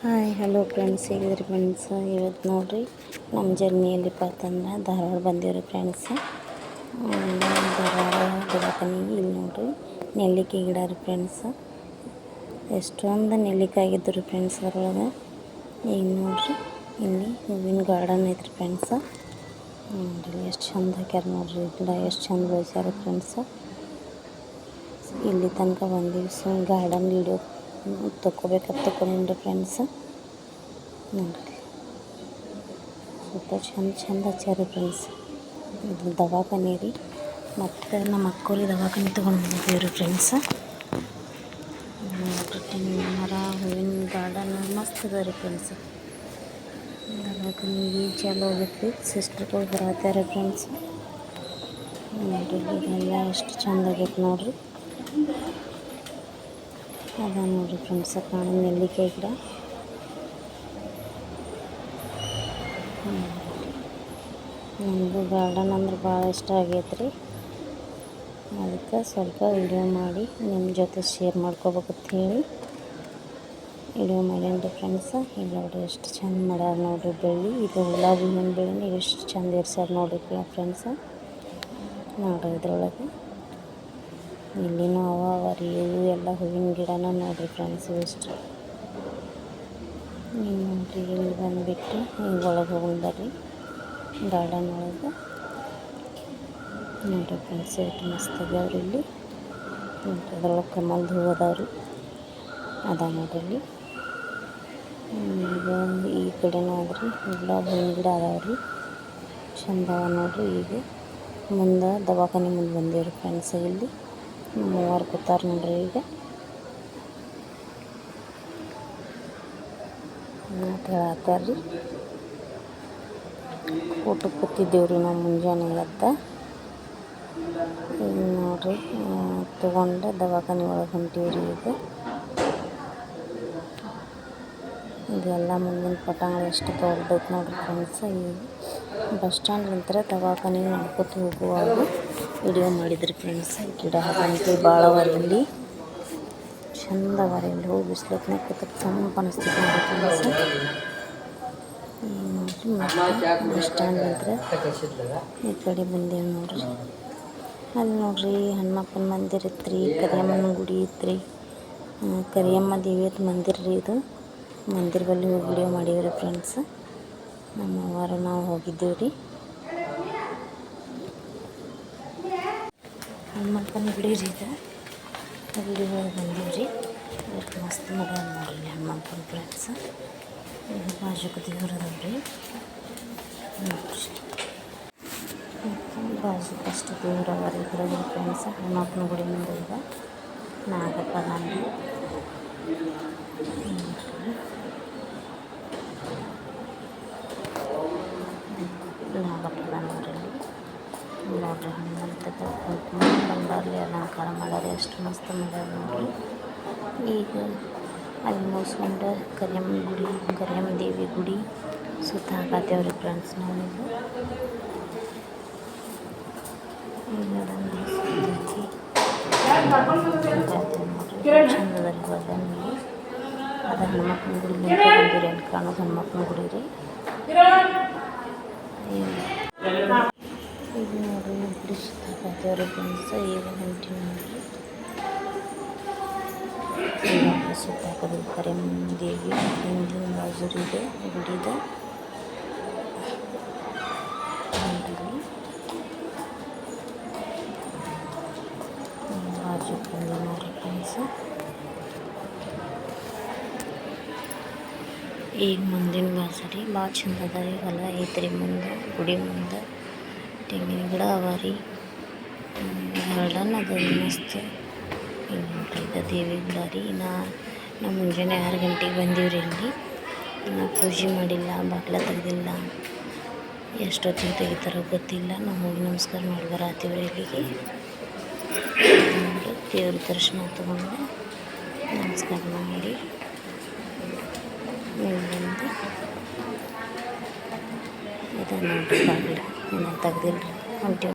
Hi hello friends, ಹೇಗಿದ್ರಿ friends? ಇವತ್ತು ನೋಡಿರಿ ನಮ್ಮ ಜರ್ನಿಯಲ್ಲಿಪ್ಪ ಅಂತಂದ್ರೆ ಧಾರವಾಡ ಬಂದೀವ್ರಿ ಫ್ರೆಂಡ್ಸ್. ಧಾರವಾಡ ದವಾಖಾನಿಗೆ ಇಲ್ಲಿ ನೋಡಿರಿ ನೆಲ್ಲಿಕಾಯಿ ಗಿಡ ರೀ ಫ್ರೆಂಡ್ಸ್. ಎಷ್ಟೊಂದು ನೆಲ್ಲಿಕಾಯಿ ಆಗಿದ್ದು ಫ್ರೆಂಡ್ಸ್ ಅದರೊಳಗೆ. ಈಗ ನೋಡಿರಿ ಇಲ್ಲಿ ಹೂವಿನ ಗಾರ್ಡನ್ ಐತ್ರಿ ಫ್ರೆಂಡ್ಸ್. ನೋಡಿರಿ ಎಷ್ಟು ಚಂದ ಹಾಕ್ಯಾರ ನೋಡಿರಿ, ಗಿಡ ಎಷ್ಟು ಚಂದ ಬೆಳೆಸ್ಯಾರ ಫ್ರೆಂಡ್ಸ್. ಇಲ್ಲಿ ತನಕ ಬಂದೀವಿ, ಸೊ ಗಾರ್ಡನ್ ವಿಡಿಯೋ ತಗೋಬೇಕಂತ ತಗೊಂಡ್ರಿ ಫ್ರೆಂಡ್ಸ್. ನೋಡಿರಿ ಸೂಪರ್ ಚಂದ ಹಚ್ಚಾರಿ ಫ್ರೆಂಡ್ಸ್. ಇದು ದವಾಖಾನೆ ರೀ, ಮತ್ತು ನಮ್ಮ ಅಕ್ಕವ್ರಿಗೆ ದವಾಖಾನೆ ತೊಗೊಂಡು ಬಂದಿದ್ದೀವಿ ರೀ ಫ್ರೆಂಡ್ಸ್. ನೋಡಿರಿ ತೆಂಗಿನ ಮರ, ಹೂವಿನ ಗಾರ್ಡನ್ ಮಸ್ತ್ ಅದ ರೀ ಫ್ರೆಂಡ್ಸ್. ದವಾಖಾನಿಗೆ ಚಾಲು ಆಗೈತೆ ರೀ, ಸಿಸ್ಟರ್ಗಳು ಬರತ್ತಾರೆ ಫ್ರೆಂಡ್ಸ್. ನೋಡಿರಿ ಇದೆಲ್ಲ ಎಷ್ಟು ಚಂದ ಆಗೈತೆ ನೋಡಿರಿ. ಅದ ನೋಡಿರಿ ಫ್ರೆಂಡ್ಸ್ ಕಾಣೋ ನೆಲ್ಲಿಕಾಯಿ ಗಿಡ. ನಮಗೂ ಗಾರ್ಡನ್ ಅಂದ್ರೆ ಭಾಳ ಇಷ್ಟ ಆಗೈತೆ ರೀ. ಅದಕ್ಕೆ ಸ್ವಲ್ಪ ವಿಡಿಯೋ ಮಾಡಿ ನಿಮ್ಮ ಜೊತೆ ಶೇರ್ ಮಾಡ್ಕೋಬೇಕಂತ ಹೇಳಿ ವಿಡಿಯೋ ಮಾಡೇನ್ರಿ ಫ್ರೆಂಡ್ಸ್. ಈಗ ನೋಡಿರಿ ಎಷ್ಟು ಚಂದ ಮಾಡ್ಯಾರ ನೋಡಿರಿ ಬೆಳ್ಳಿ. ಇದು ಗುಲಾಬಿ ಹೂವಿನ ಬೆಳ್ಳಿನ ಎಷ್ಟು ಚಂದ ಇರ್ಸ್ಯಾರ ನೋಡಿರಿ ಫ್ರೆಂಡ್ಸ್. ನೋಡಿರಿ ಇದ್ರೊಳಗೆ ಇಲ್ಲಿನೂ ಅವ ರೀ, ಇವು ಎಲ್ಲ ಹೂವಿನ ಗಿಡನ ನೋಡಿರಿ ಫ್ರೆಂಡ್ಸ್. ಎಷ್ಟು ಈಗ ನೋಡಿರಿ ಇಲ್ಲಿ ಬಂದುಬಿಟ್ಟು ಈಗ ಒಳಗೆ ಹೋಗೋಣ ಬರ್ರಿ ಗಾರ್ಡನ್ ಒಳಗೆ. ನೋಡಿರಿ ಫ್ರೆಂಡ್ಸ್ ಎಷ್ಟು ಮಸ್ತ್ ಆಗ್ಯಾವ್ರಿ ಇಲ್ಲಿ. ನೋಡಿರಿ ಅದ್ರೊಳಗೆ ಕಮಲ್ದ ಹೂವು ಅದಾವ್ರಿ, ಅದ ನೋಡಿರಿ ಇಲ್ಲಿ. ಈಗ ಈ ಕಡೆನೂ ಆದ್ರಿ ಗುಲಾಬಿ ಹೂವಿನ ಗಿಡ ಅದಾವ್ರಿ, ಚಂದ ಅವ ನೋಡಿರಿ. ಈಗ ಮುಂದೆ ದವಾಖಾನೆ ಮುಂದೆ ಬಂದೀವ್ರಿ ಫ್ರೆಂಡ್ಸ್. ಇಲ್ಲಿ ಮೂವರು ಕೂತಾರ ನೋಡ್ರಿ. ಈಗ ಹೇಳತ್ತಾರ ರೀ, ಊಟಕ್ಕೆ ಕೂತಿದ್ದೇವ್ರಿ ನಾವು ಮುಂಜಾನೆ ಎದ್ದ. ಈಗ ನೋಡಿರಿ ತೊಗೊಂಡು ದವಾಖಾನೆ ಒಳಗೆ ಹೊಂಟೀವ್ರಿ. ಈಗ ಇದೆಲ್ಲ ಮುಂದಿನ ಪಟಾಂಗ ಎಷ್ಟು ದೊಡ್ಡದೈತೆ ನೋಡಿರಿ ಫ್ರೆಂಡ್ಸ್. ಈಗ ಬಸ್ ಸ್ಟ್ಯಾಂಡ್ ನಂತರ ದವಾಖಾನೆಗೆ ನಡ್ಕೊತ ಹೋಗುವಾಗ ವಿಡಿಯೋ ಮಾಡಿದ್ರಿ ಫ್ರೆಂಡ್ಸ್. ಗಿಡ ಗಂಟೆ ಭಾಳ ಅವ ಇಲ್ಲಿ, ಚಂದ ಅವ ರೀ. ಇಲ್ಲಿ ಹೋಗಿ ಬಿಸ್ಲತ್ನಾಗ ಕೂತಕ್ಕೆ ತಂಪು ಅನಿಸ್ತೈತೆ ನೋಡಿರಿ ಫ್ರೆಂಡ್ಸ್. ಈಗ ನೋಡಿರಿ ಬಸ್ ಸ್ಟ್ಯಾಂಡ್ ನಂತರ ಈ ಕಡೆ ಬಂದೇವು ನೋಡಿರಿ. ಅಲ್ಲಿ ನೋಡಿರಿ ಹನುಮಪ್ಪನ ಮಂದಿರ ಇತ್ತು, ಕರಿಯಮ್ಮನ ಗುಡಿ ಇತ್ತು, ಕರಿಯಮ್ಮ ದೇವಿಯದ ಮಂದಿರ ರೀ ಇದು. ಮಂದಿರ ಬಳಿ ಹೋಗಿ ವಿಡಿಯೋ ಮಾಡೀವಿ ರೀ ಫ್ರೆಂಡ್ಸ್. ನಮ್ಮವರು ನಾವು ಹೋಗಿದ್ದೀವಿ ರೀ. ಹನುಮಪ್ಪನ ಗುಡಿ ರೀ ಇದು, ಗುಡಿ ಒಳಗೆ ಬಂದೀವಿ ರೀ. ಎಷ್ಟು ಮಸ್ತ್ ಮಾಡ್ಯಾರ ನೋಡ್ರಿ ಹನುಮಪ್ಪನ ಫ್ರೆಂಡ್ಸ್. ಈಗ ಬಾಜುಕ ದೇವ್ರು ಅದಾವ್ರಿ, ಬಾಜು ಅಷ್ಟು ದೇವ್ರು ಅವ ರೀ ಇದ್ರಾಗ ಫ್ರೆಂಡ್ಸ್. ಹನುಮಪ್ಪನ ಗುಡಿ ಮುಂದೆ ಈಗ ನಾಗಪ್ಪ ದಾಂಡಿ ನಾಗಪ್ಪ ನೋಡ್ರಿ. ನೋಡ್ರಿ ಹನುಮಂತದ ಕುಂಕುಮ ಬಂಗಾರಲಿ ಅಲಂಕಾರ ಮಾಡ್ಯಾರ, ಎಷ್ಟು ಮಸ್ತ್ ಮಾಡ್ಯಾರ ನೋಡ್ರಿ. ಈಗ ಅಲ್ಲಿ ಮುಗಿಸ್ಕೊಂಡು ಕರಿಯಮ್ಮ ಗುಡಿ, ಕರಿಯಮ್ಮ ದೇವಿ ಗುಡಿ ಸುತ್ತ ಹಾಕತ್ತೇವ್ರಿ ಫ್ರೆಂಡ್ಸ್. ನಾವೀಗ ನೋಡ್ರಿ ಚಂದದಲ್ಲಿ ಬರ್ದಂಗೆ ಅದು ಹನುಮಪ್ಪನ ಗುಡಿ ಬಂದಿರಿ. ಅಲ್ಲಿ ಕಾಣೋದು ಹನುಮಪ್ಪನ ಗುಡಿ ರೀ. ಈಗ ನೋಡ್ರಿ ಗುಡಿ ಸುತ್ತ ಹಾಕತ್ತೇವ್ರಿ ಫ್ರೆಂಡ್ಸ್. ಈಗ ಹೊಂಟಿ ನೋಡ್ರಿ ಸುತ್ತ ಹಾಕೋದು ಕರಿಯಮ್ಮ ದೇವಿ ಹಿಂದಿನ ಬಾಜು ಇದೆ ಗುಡಿದ. ಬಾಜು ಬಂದು ನೋಡ್ರಿ ಫ್ರೆಂಡ್ಸ್. ಈಗ ಮುಂದಿನ ಬಾಜು ರೀ ಭಾಳ ಚಂದ ಅದ ರೀ. ಹೊಲ ಐತ್ರಿ ಮುಂದೆ, ಗುಡಿ ಮುಂದೆ ತೆಂಗಿನ ಗಿಡ ಅವ ರೀ. ಗಾರ್ಡನ್ ಅದ ಮಸ್ತ್. ಈಗ ನೋಡ್ರಿ ಇದು ದೇವಿ ಗಿಡ ರೀ. ನಾವು ಮುಂಜಾನೆ 6 ಗಂಟೆಗೆ ಬಂದೀವ್ರಿ. ಇಲ್ಲಿ ನಾವು ಪೂಜೆ ಮಾಡಿಲ್ಲ, ಬಾಗಿಲ ತೆಗ್ದಿಲ್ಲ, ಎಷ್ಟೊತ್ತಿಗೆ ತೆಗಿತಾರೋ ಗೊತ್ತಿಲ್ಲ. ನಾವು ಹೋಗಿ ನಮಸ್ಕಾರ ಮಾಡಿ ಬರತ್ತೀವ್ರಿ ಇಲ್ಲಿಗೆ. ನೋಡಿ ದೇವ್ರ ದರ್ಶನ ತಗೊಂಡು ನಮಸ್ಕಾರ ಮಾಡಿ ಬಂದು ಇದು ನೋಡ್ರಿ ಬಾಗಿಲು ಇನ್ನೂ ತೆಗ್ದಿಲ್ಲ ರೀ. ಹೊಂಟೀವಿ.